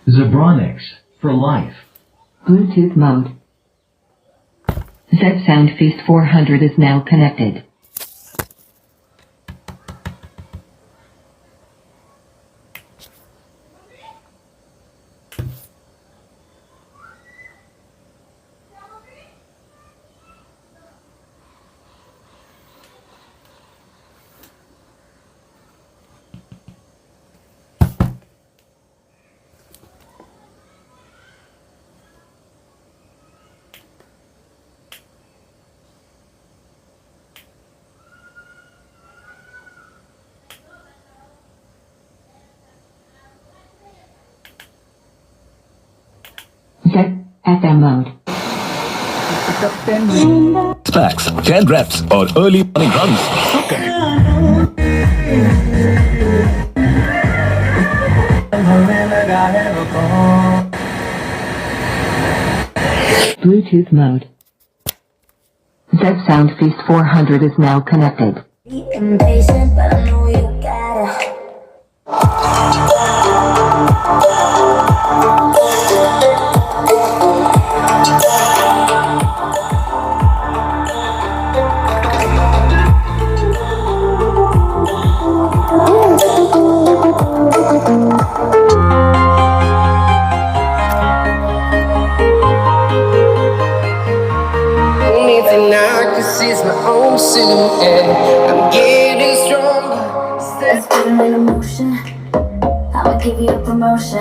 Zebronics for life. Bluetooth mode. Z Sound Feast 400 is now connected. FM mode. Snacks, 10 reps, or early morning runs. Bluetooth mode. Z Sound Feast 400 is now connected. Be impatient, but I know you gotta. Only thing I can see is my own silhouette. I'm getting stronger. Let's put 'em in motion. I'ma give you a promotion.